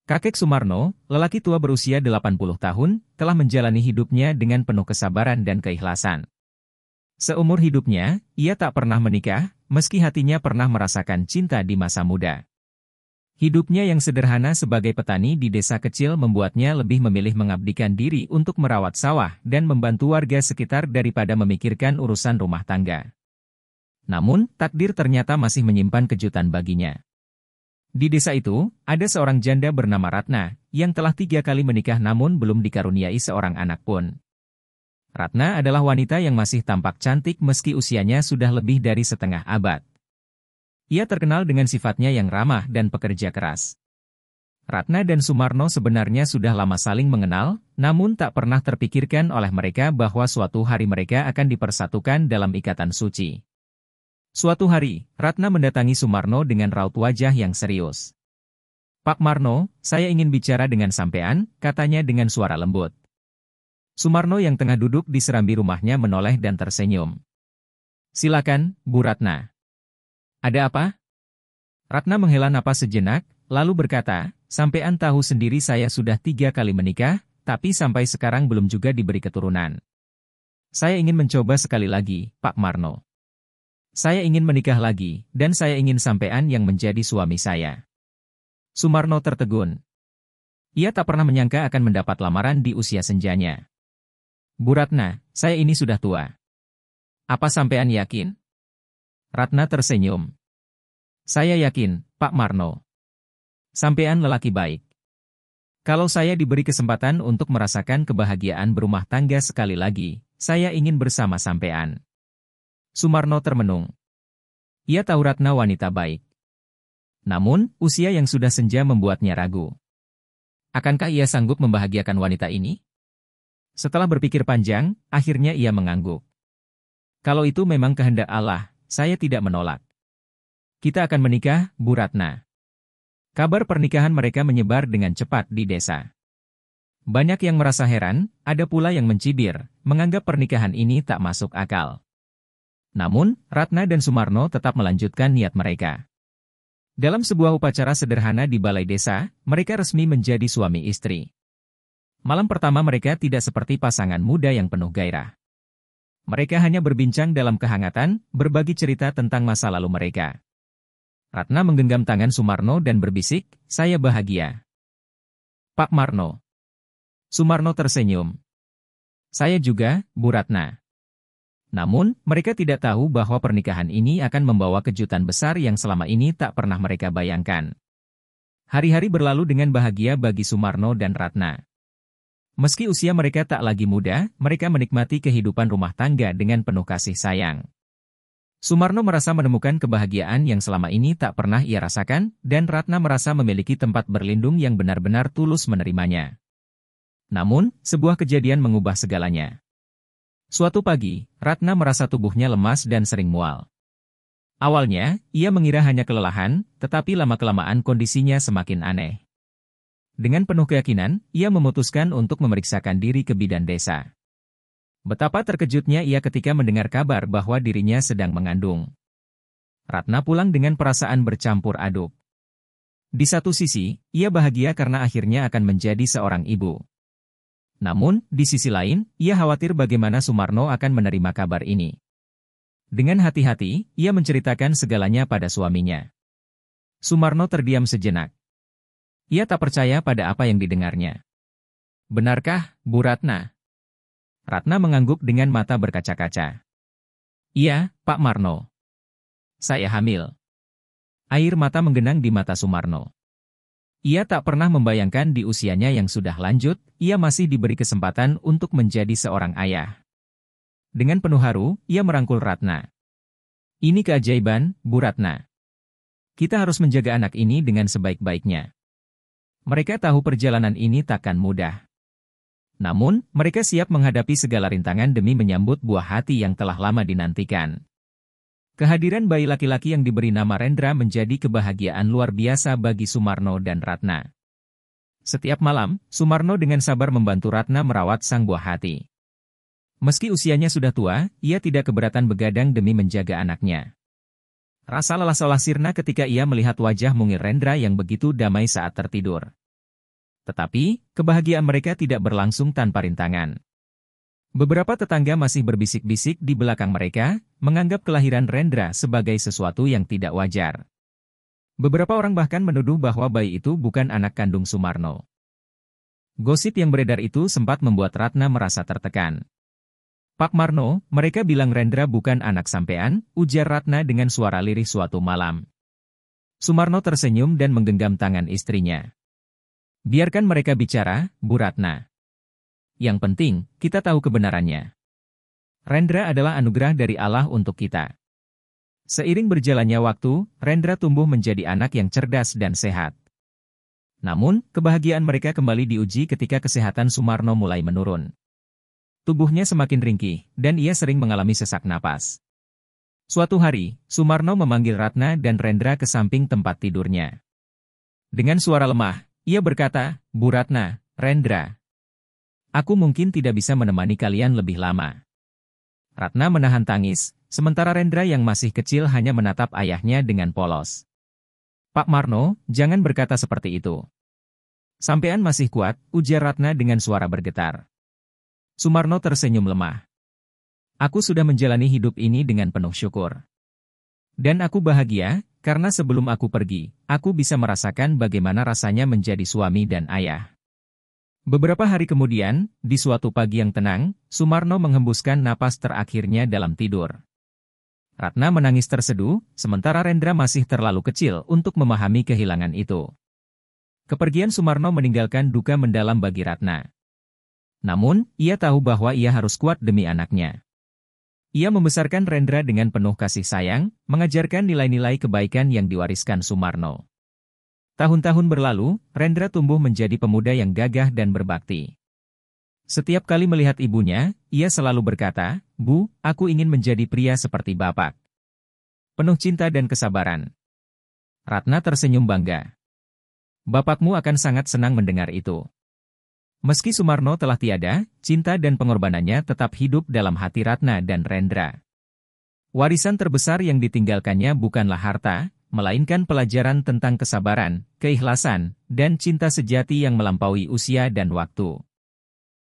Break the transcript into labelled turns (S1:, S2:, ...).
S1: Kakek Sumarno, lelaki tua berusia 80 tahun, telah menjalani hidupnya dengan penuh kesabaran dan keikhlasan. Seumur hidupnya, ia tak pernah menikah, meski hatinya pernah merasakan cinta di masa muda. Hidupnya yang sederhana sebagai petani di desa kecil membuatnya lebih memilih mengabdikan diri untuk merawat sawah dan membantu warga sekitar daripada memikirkan urusan rumah tangga. Namun, takdir ternyata masih menyimpan kejutan baginya. Di desa itu, ada seorang janda bernama Ratna, yang telah 3 kali menikah namun belum dikaruniai seorang anak pun. Ratna adalah wanita yang masih tampak cantik meski usianya sudah lebih dari setengah abad. Ia terkenal dengan sifatnya yang ramah dan pekerja keras. Ratna dan Sumarno sebenarnya sudah lama saling mengenal, namun tak pernah terpikirkan oleh mereka bahwa suatu hari mereka akan dipersatukan dalam ikatan suci. Suatu hari, Ratna mendatangi Sumarno dengan raut wajah yang serius. "Pak Marno, saya ingin bicara dengan sampean," katanya dengan suara lembut. Sumarno yang tengah duduk di serambi rumahnya menoleh dan tersenyum. "Silakan, Bu Ratna." "Ada apa?" Ratna menghela napas sejenak, lalu berkata, "Sampean tahu sendiri saya sudah 3 kali menikah, tapi sampai sekarang belum juga diberi keturunan. Saya ingin mencoba sekali lagi, Pak Marno. Saya ingin menikah lagi, dan saya ingin sampean yang menjadi suami saya." Sumarno tertegun. Ia tak pernah menyangka akan mendapat lamaran di usia senjanya. "Bu Ratna, saya ini sudah tua. Apa sampean yakin?" Ratna tersenyum. "Saya yakin, Pak Marno. Sampean lelaki baik. Kalau saya diberi kesempatan untuk merasakan kebahagiaan berumah tangga sekali lagi, saya ingin bersama sampean." Sumarno termenung. Ia tahu Ratna wanita baik. Namun, usia yang sudah senja membuatnya ragu. Akankah ia sanggup membahagiakan wanita ini? Setelah berpikir panjang, akhirnya ia mengangguk. "Kalau itu memang kehendak Allah, saya tidak menolak. Kita akan menikah, Bu Ratna." Kabar pernikahan mereka menyebar dengan cepat di desa. Banyak yang merasa heran, ada pula yang mencibir, menganggap pernikahan ini tak masuk akal. Namun, Ratna dan Sumarno tetap melanjutkan niat mereka. Dalam sebuah upacara sederhana di balai desa, mereka resmi menjadi suami istri. Malam pertama mereka tidak seperti pasangan muda yang penuh gairah. Mereka hanya berbincang dalam kehangatan, berbagi cerita tentang masa lalu mereka. Ratna menggenggam tangan Sumarno dan berbisik, "Saya bahagia, Pak Marno." Sumarno tersenyum. "Saya juga, Bu Ratna." Namun, mereka tidak tahu bahwa pernikahan ini akan membawa kejutan besar yang selama ini tak pernah mereka bayangkan. Hari-hari berlalu dengan bahagia bagi Sumarno dan Ratna. Meski usia mereka tak lagi muda, mereka menikmati kehidupan rumah tangga dengan penuh kasih sayang. Sumarno merasa menemukan kebahagiaan yang selama ini tak pernah ia rasakan, dan Ratna merasa memiliki tempat berlindung yang benar-benar tulus menerimanya. Namun, sebuah kejadian mengubah segalanya. Suatu pagi, Ratna merasa tubuhnya lemas dan sering mual. Awalnya, ia mengira hanya kelelahan, tetapi lama-kelamaan kondisinya semakin aneh. Dengan penuh keyakinan, ia memutuskan untuk memeriksakan diri ke bidan desa. Betapa terkejutnya ia ketika mendengar kabar bahwa dirinya sedang mengandung. Ratna pulang dengan perasaan bercampur aduk. Di satu sisi, ia bahagia karena akhirnya akan menjadi seorang ibu. Namun, di sisi lain, ia khawatir bagaimana Sumarno akan menerima kabar ini. Dengan hati-hati, ia menceritakan segalanya pada suaminya. Sumarno terdiam sejenak. Ia tak percaya pada apa yang didengarnya. "Benarkah, Bu Ratna?" Ratna mengangguk dengan mata berkaca-kaca. "Iya, Pak Marno. Saya hamil." Air mata menggenang di mata Sumarno. Ia tak pernah membayangkan di usianya yang sudah lanjut, ia masih diberi kesempatan untuk menjadi seorang ayah. Dengan penuh haru, ia merangkul Ratna. "Ini keajaiban, Bu Ratna. Kita harus menjaga anak ini dengan sebaik-baiknya." Mereka tahu perjalanan ini takkan mudah. Namun, mereka siap menghadapi segala rintangan demi menyambut buah hati yang telah lama dinantikan. Kehadiran bayi laki-laki yang diberi nama Rendra menjadi kebahagiaan luar biasa bagi Sumarno dan Ratna. Setiap malam, Sumarno dengan sabar membantu Ratna merawat sang buah hati. Meski usianya sudah tua, ia tidak keberatan begadang demi menjaga anaknya. Rasa lelah seolah sirna ketika ia melihat wajah mungil Rendra yang begitu damai saat tertidur. Tetapi, kebahagiaan mereka tidak berlangsung tanpa rintangan. Beberapa tetangga masih berbisik-bisik di belakang mereka, menganggap kelahiran Rendra sebagai sesuatu yang tidak wajar. Beberapa orang bahkan menuduh bahwa bayi itu bukan anak kandung Sumarno. Gosip yang beredar itu sempat membuat Ratna merasa tertekan. "Pak Marno, mereka bilang Rendra bukan anak sampean," ujar Ratna dengan suara lirih suatu malam. Sumarno tersenyum dan menggenggam tangan istrinya. "Biarkan mereka bicara, Bu Ratna. Yang penting, kita tahu kebenarannya. Rendra adalah anugerah dari Allah untuk kita." Seiring berjalannya waktu, Rendra tumbuh menjadi anak yang cerdas dan sehat. Namun, kebahagiaan mereka kembali diuji ketika kesehatan Sumarno mulai menurun. Tubuhnya semakin ringkih, dan ia sering mengalami sesak napas. Suatu hari, Sumarno memanggil Ratna dan Rendra ke samping tempat tidurnya. Dengan suara lemah, ia berkata, "Bu Ratna, Rendra, aku mungkin tidak bisa menemani kalian lebih lama." Ratna menahan tangis, sementara Rendra yang masih kecil hanya menatap ayahnya dengan polos. "Pak Marno, jangan berkata seperti itu. Sampean masih kuat," ujar Ratna dengan suara bergetar. Sumarno tersenyum lemah. "Aku sudah menjalani hidup ini dengan penuh syukur. Dan aku bahagia, karena sebelum aku pergi, aku bisa merasakan bagaimana rasanya menjadi suami dan ayah." Beberapa hari kemudian, di suatu pagi yang tenang, Sumarno menghembuskan napas terakhirnya dalam tidur. Ratna menangis terseduh, sementara Rendra masih terlalu kecil untuk memahami kehilangan itu. Kepergian Sumarno meninggalkan duka mendalam bagi Ratna. Namun, ia tahu bahwa ia harus kuat demi anaknya. Ia membesarkan Rendra dengan penuh kasih sayang, mengajarkan nilai-nilai kebaikan yang diwariskan Sumarno. Tahun-tahun berlalu, Rendra tumbuh menjadi pemuda yang gagah dan berbakti. Setiap kali melihat ibunya, ia selalu berkata, "Bu, aku ingin menjadi pria seperti Bapak. Penuh cinta dan kesabaran." Ratna tersenyum bangga. "Bapakmu akan sangat senang mendengar itu." Meski Sumarno telah tiada, cinta dan pengorbanannya tetap hidup dalam hati Ratna dan Rendra. Warisan terbesar yang ditinggalkannya bukanlah harta, melainkan pelajaran tentang kesabaran, keikhlasan, dan cinta sejati yang melampaui usia dan waktu.